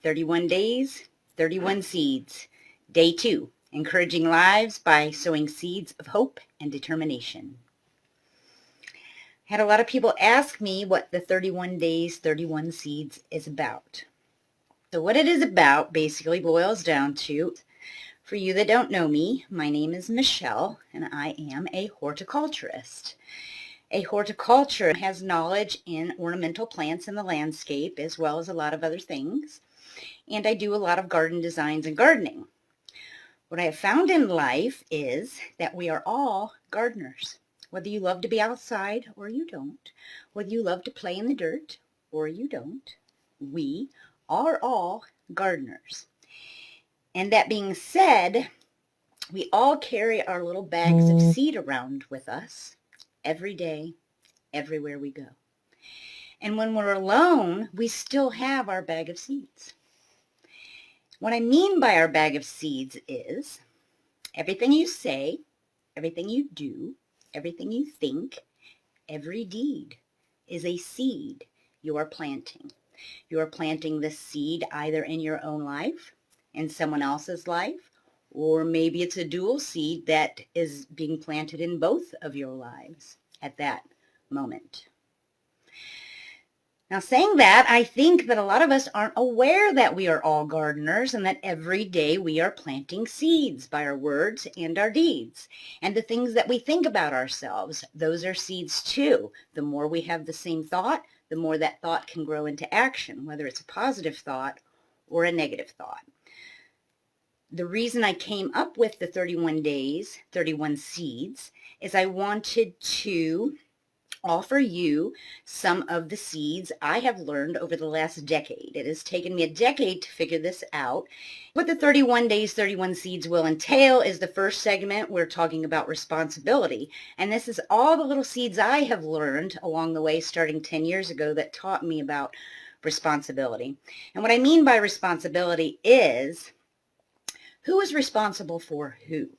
31 days, 31 seeds. Day 2, encouraging lives by sowing seeds of hope and determination. I had a lot of people ask me what the 31 days, 31 seeds is about. So what it is about basically boils down to, for you that don't know me, my name is Michelle and I am a horticulturist. A horticulturist has knowledge in ornamental plants in the landscape as well as a lot of other things. And I do a lot of garden designs and gardening. What I have found in life is that we are all gardeners. Whether you love to be outside or you don't, whether you love to play in the dirt or you don't, we are all gardeners. And that being said, we all carry our little bags of seed around with us every day, everywhere we go. And when we're alone, we still have our bag of seeds. What I mean by our bag of seeds is everything you say, everything you do, everything you think, every deed is a seed you are planting. You are planting the seed either in your own life, in someone else's life, or maybe it's a dual seed that is being planted in both of your lives at that moment. Now, saying that, I think that a lot of us aren't aware that we are all gardeners and that every day we are planting seeds by our words and our deeds. And the things that we think about ourselves, those are seeds too. The more we have the same thought, the more that thought can grow into action, whether it's a positive thought or a negative thought. The reason I came up with the 31 days, 31 seeds, is I wanted to offer you some of the seeds I have learned over the last decade. It has taken me a decade to figure this out. What the 31 days, 31 seeds will entail is the first segment. We're talking about responsibility. And this is all the little seeds I have learned along the way starting 10 years ago that taught me about responsibility. And what I mean by responsibility is who is responsible for who?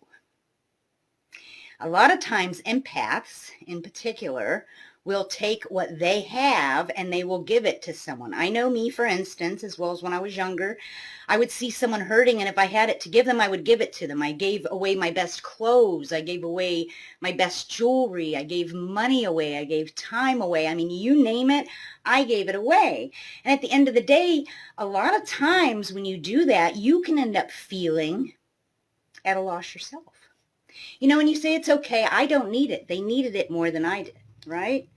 A lot of times empaths in particular will take what they have and they will give it to someone. I know me, for instance, as well as when I was younger, I would see someone hurting and if I had it to give them, I would give it to them. I gave away my best clothes. I gave away my best jewelry. I gave money away. I gave time away. I mean, you name it, I gave it away. And at the end of the day, a lot of times when you do that, you can end up feeling at a loss yourself. You know, when you say it's okay, I don't need it. They needed it more than I did, right?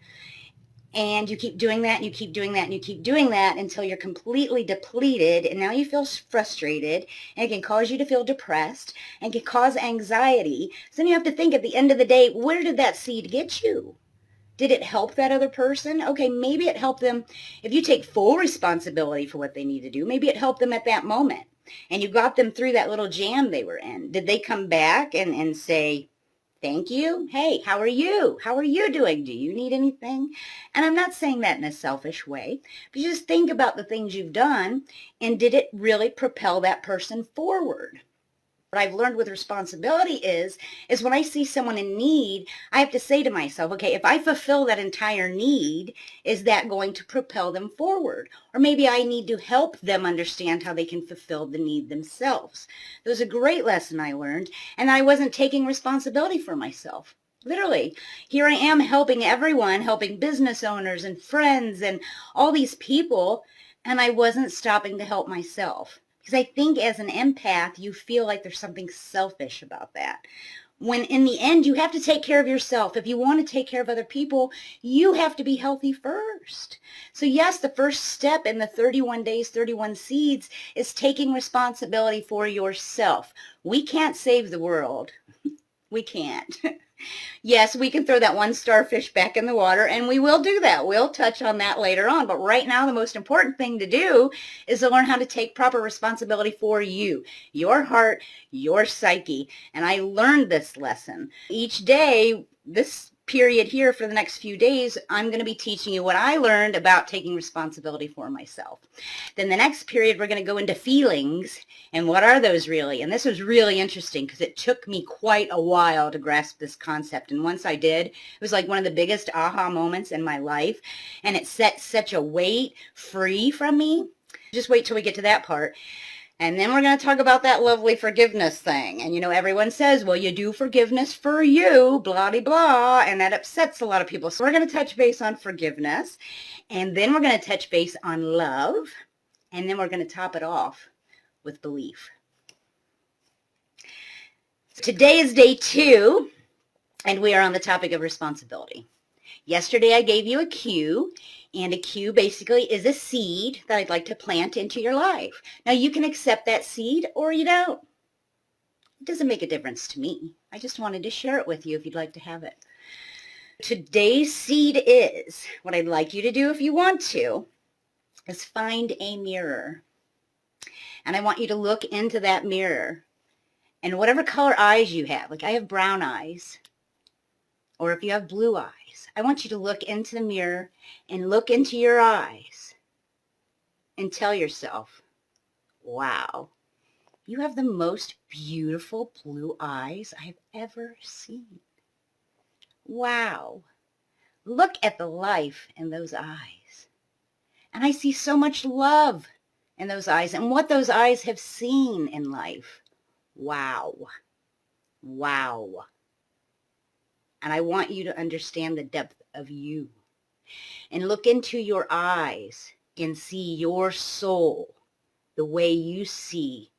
And you keep doing that and you keep doing that and you keep doing that until you're completely depleted and now you feel frustrated and it can cause you to feel depressed and can cause anxiety. So then you have to think at the end of the day, where did that seed get you? Did it help that other person? Okay, maybe it helped them. If you take full responsibility for what they need to do, maybe it helped them at that moment. And you got them through that little jam they were in. Did they come back and say, thank you? Hey, how are you? How are you doing? Do you need anything? And I'm not saying that in a selfish way, but you just think about the things you've done and did it really propel that person forward? What I've learned with responsibility is when I see someone in need, I have to say to myself, okay, if I fulfill that entire need, is that going to propel them forward? Or maybe I need to help them understand how they can fulfill the need themselves. It was a great lesson I learned, and I wasn't taking responsibility for myself. Literally, here I am helping everyone, helping business owners and friends and all these people, and I wasn't stopping to help myself. Because I think as an empath, you feel like there's something selfish about that. When in the end, you have to take care of yourself. If you want to take care of other people, you have to be healthy first. So yes, the first step in the 31 days, 31 seeds is taking responsibility for yourself. We can't save the world. We can't. Yes, we can throw that one starfish back in the water, and we will do that. We'll touch on that later on. But right now, the most important thing to do is to learn how to take proper responsibility for you, your heart, your psyche. And I learned this lesson. Each day, this period here for the next few days, I'm going to be teaching you what I learned about taking responsibility for myself. Then the next period, we're going to go into feelings and what are those really? And this was really interesting because it took me quite a while to grasp this concept. And once I did, it was like one of the biggest aha moments in my life. And it set such a weight free from me. Just wait till we get to that part. And then we're going to talk about that lovely forgiveness thing. And, you know, everyone says, well, you do forgiveness for you, blah, blah, blah. And that upsets a lot of people. So we're going to touch base on forgiveness. And then we're going to touch base on love. And then we're going to top it off with belief. Today is day 2. And we are on the topic of responsibility. Yesterday I gave you a cue, and a cue basically is a seed that I'd like to plant into your life. Now you can accept that seed or you don't. It doesn't make a difference to me. I just wanted to share it with you if you'd like to have it. Today's seed is, what I'd like you to do if you want to, is find a mirror. And I want you to look into that mirror. And whatever color eyes you have, like I have brown eyes, or if you have blue eyes, I want you to look into the mirror and look into your eyes and tell yourself, wow, you have the most beautiful blue eyes I've ever seen. Wow, look at the life in those eyes. And I see so much love in those eyes and what those eyes have seen in life. Wow, wow. And I want you to understand the depth of you. And look into your eyes and see your soul the way you see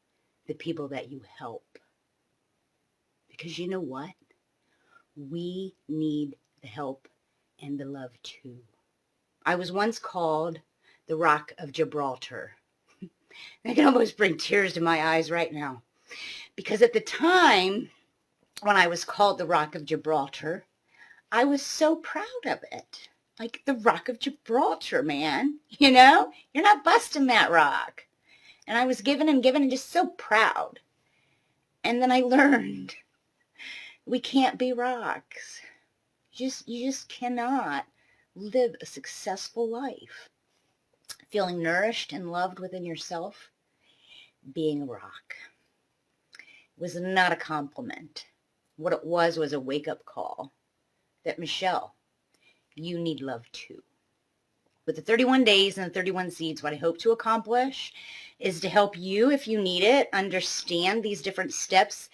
the people that you help. Because you know what? We need the help and the love too. I was once called the Rock of Gibraltar. I can almost bring tears to my eyes right now. Because at the time, when I was called the Rock of Gibraltar, I was so proud of it. Like the Rock of Gibraltar, man. You know, you're not busting that rock. And I was given and just so proud. And then I learned we can't be rocks. You just cannot live a successful life feeling nourished and loved within yourself, being a rock. It was not a compliment. What it was a wake-up call that, Michelle, you need love too. With the 31 days and the 31 seeds, what I hope to accomplish is to help you, if you need it, understand these different steps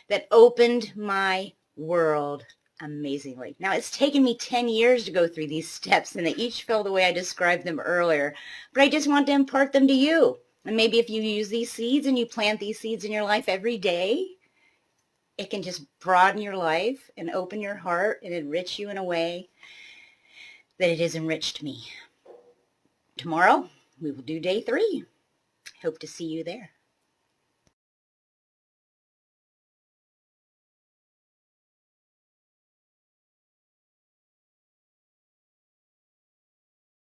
that opened my world amazingly. Now, it's taken me 10 years to go through these steps, and they each feel the way I described them earlier, but I just want to impart them to you. And maybe if you use these seeds and you plant these seeds in your life every day, it can just broaden your life and open your heart and enrich you in a way that it has enriched me. Tomorrow, we will do day 3. Hope to see you there.